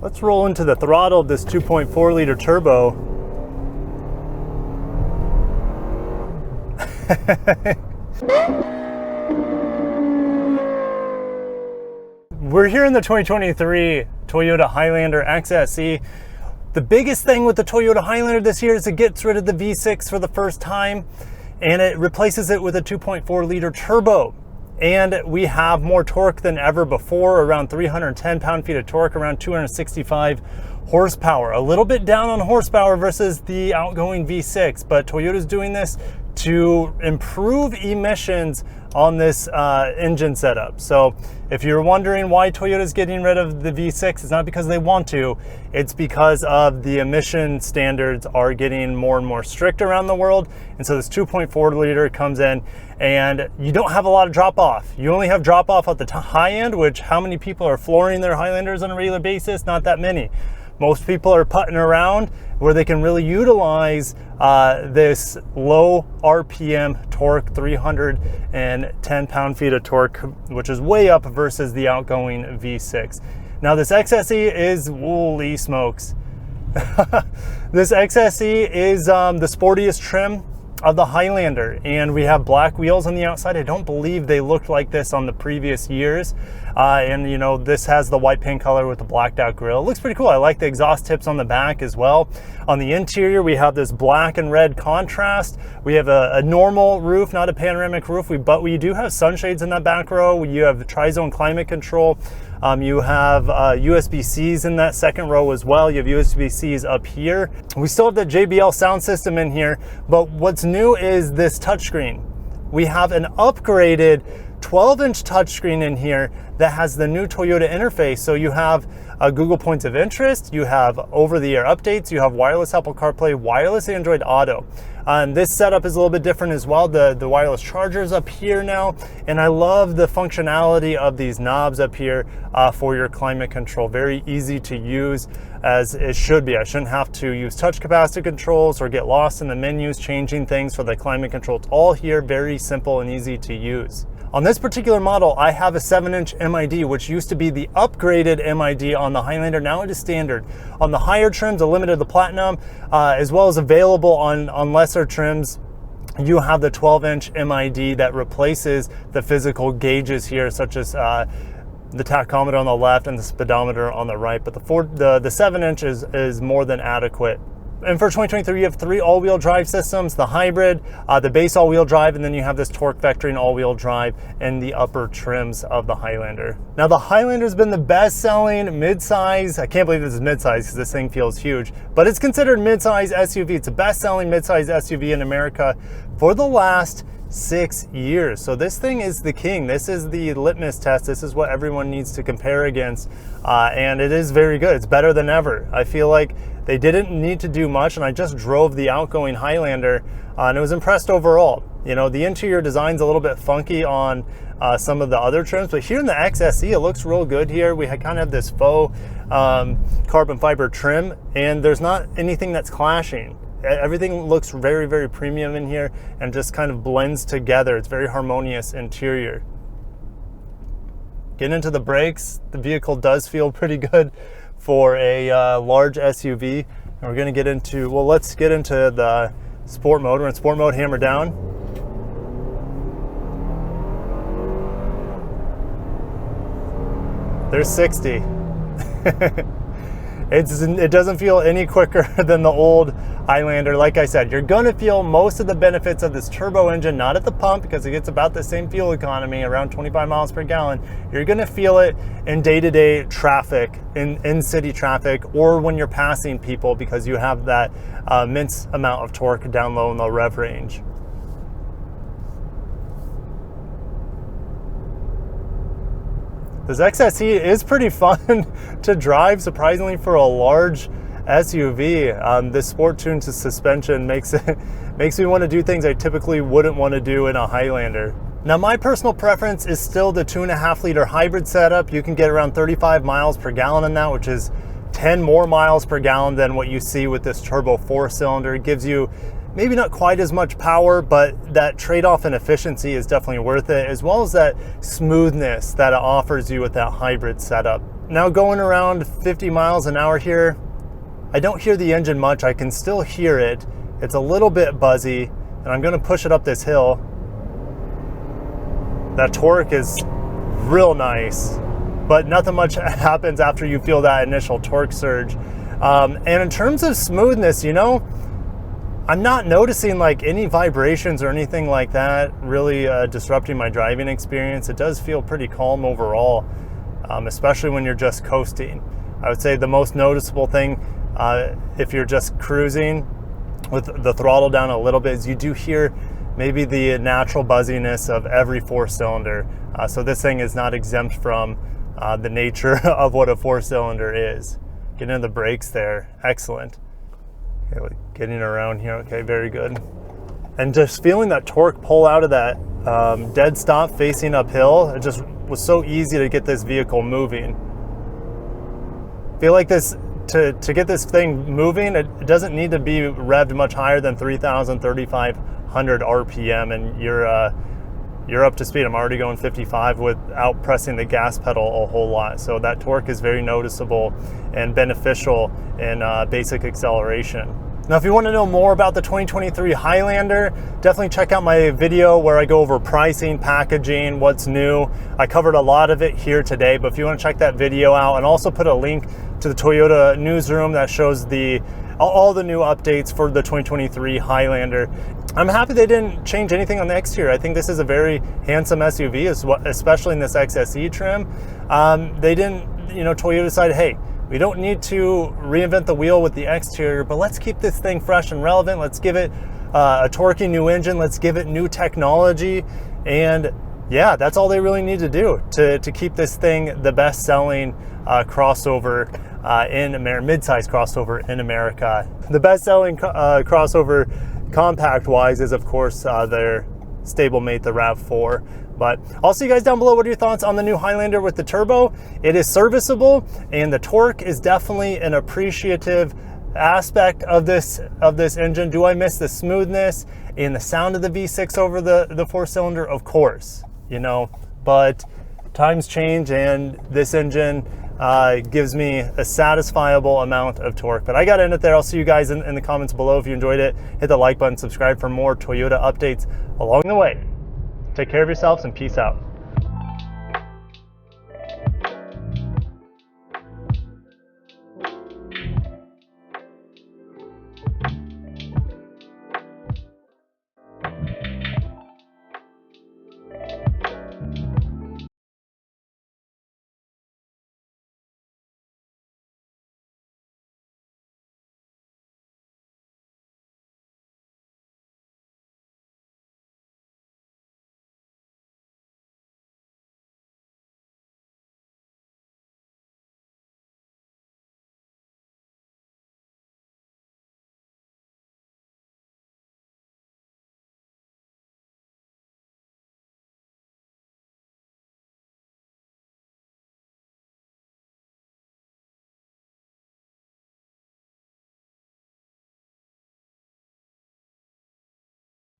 Let's roll into the throttle of this 2.4 liter turbo. We're here in the 2023 Toyota Highlander XSE. The biggest thing with the Toyota Highlander this year is it gets rid of the V6 for the first time and it replaces it with a 2.4 liter turbo. And we have more torque than ever before, around 310 pound-feet of torque, around 265 horsepower. A little bit down on horsepower versus the outgoing V6, but Toyota's doing this to improve emissions on this engine setup. So if you're wondering why Toyota's getting rid of the V6, it's not because they want to, it's because of the emission standards are getting more and more strict around the world. And so this 2.4 liter comes in and you don't have a lot of drop off. You only have drop off at the high end, which how many people are flooring their Highlanders on a regular basis? Not that many. Most people are putting around where they can really utilize this low RPM torque, 310 pound-feet of torque, which is way up versus the outgoing V6. Now this XSE is, holy smokes. This XSE is the sportiest trim of the Highlander, and we have black wheels on the outside. I don't believe they looked like this on the previous years. And you know, this has the white paint color with the blacked out grille. It looks pretty cool. I like the exhaust tips on the back as well. On the interior, we have this black and red contrast. We have a normal roof, not a panoramic roof, but we do have sunshades in that back row. You have tri-zone climate control. You have USB-Cs in that second row as well. You have USB-Cs up here. We still have the JBL sound system in here, but what's new is this touchscreen. We have an upgraded 12-inch touchscreen in here that has the new Toyota interface. So you have Google Points of Interest, you have over-the-air updates, you have wireless Apple CarPlay, wireless Android Auto. This setup is a little bit different as well. The wireless charger's up here now, and I love the functionality of these knobs up here for your climate control. Very easy to use, as it should be. I shouldn't have to use touch capacitor controls or get lost in the menus changing things for the climate control. It's all here, very simple and easy to use. On this particular model, I have a 7-inch MID, which used to be the upgraded MID on the Highlander. Now it is standard. On the higher trims, the Limited, the Platinum, as well as available on lesser trims, you have the 12-inch MID that replaces the physical gauges here, such as the tachometer on the left and the speedometer on the right. But the 7-inch is more than adequate. And for 2023, you have 3 all-wheel drive systems, the hybrid, the base all-wheel drive, and then you have this torque vectoring all-wheel drive in the upper trims of the Highlander. Now, the Highlander's been the best-selling midsize, I can't believe this is midsize because this thing feels huge, but it's considered midsize SUV. It's the best-selling midsize SUV in America for the last 6 years. So this thing is the king. This is the litmus test. This is what everyone needs to compare against. And it is very good. It's better than ever. I feel like they didn't need to do much, and I just drove the outgoing Highlander and I was impressed overall. You know, the interior design's a little bit funky on some of the other trims, but here in the XSE, it looks real good here. We kind of have this faux carbon fiber trim, and there's not anything that's clashing. Everything looks very, very premium in here and just kind of blends together. It's very harmonious interior. Getting into the brakes, the vehicle does feel pretty good for a large SUV. And we're gonna get into, well, let's get into the sport mode. We're in sport mode, hammer down. There's 60. It doesn't feel any quicker than the old Highlander. Like I said, you're gonna feel most of the benefits of this turbo engine, not at the pump because it gets about the same fuel economy, around 25 miles per gallon. You're gonna feel it in day-to-day traffic, in city traffic, or when you're passing people because you have that immense amount of torque down low in the rev range. This XSE is pretty fun to drive, surprisingly, for a large SUV. This sport-tuned suspension makes me want to do things I typically wouldn't want to do in a Highlander. Now, my personal preference is still the 2.5-liter hybrid setup. You can get around 35 miles per gallon in that, which is 10 more miles per gallon than what you see with this turbo 4-cylinder. It gives you maybe not quite as much power, but that trade-off in efficiency is definitely worth it, as well as that smoothness that it offers you with that hybrid setup. now going around 50 miles an hour here, I don't hear the engine much. I can still hear it. It's a little bit buzzy, and I'm gonna push it up this hill. That torque is real nice, but nothing much happens after you feel that initial torque surge. And in terms of smoothness, you know, I'm not noticing like any vibrations or anything like that really disrupting my driving experience. It does feel pretty calm overall, especially when you're just coasting. I would say the most noticeable thing, if you're just cruising with the throttle down a little bit, is you do hear maybe the natural buzziness of every 4-cylinder. So this thing is not exempt from the nature of what a 4-cylinder is. Getting into the brakes there, excellent. Okay, getting around here, okay, very good. And just feeling that torque pull out of that dead stop facing uphill, it just was so easy to get this vehicle moving. I feel like this, to get this thing moving, it doesn't need to be revved much higher than 3,000, 3,500 RPM, and you're up to speed. I'm already going 55 without pressing the gas pedal a whole lot. So that torque is very noticeable and beneficial in basic acceleration. Now, if you want to know more about the 2023 Highlander, definitely check out my video where I go over pricing, packaging, what's new. I covered a lot of it here today, but if you want to check that video out, and also put a link to the Toyota newsroom that shows all the new updates for the 2023 Highlander. I'm happy they didn't change anything on the exterior. I think this is a very handsome SUV, especially in this XSE trim. They didn't, you know, Toyota decided, hey, we don't need to reinvent the wheel with the exterior, but let's keep this thing fresh and relevant. Let's give it a torquey new engine. Let's give it new technology. And yeah, that's all they really need to do to keep this thing the best-selling crossover in America, mid-size crossover in America. The best-selling crossover compact-wise is, of course, their stablemate, the RAV4. But I'll see you guys down below. What are your thoughts on the new Highlander with the turbo? It is serviceable, and the torque is definitely an appreciative aspect of this engine. Do I miss the smoothness and the sound of the V6 over the 4-cylinder? Of course, you know, but times change, and this engine gives me a satisfiable amount of torque. But I got to end it there. I'll see you guys in the comments below. If you enjoyed it, hit the like button, subscribe for more Toyota updates along the way. Take care of yourselves and peace out.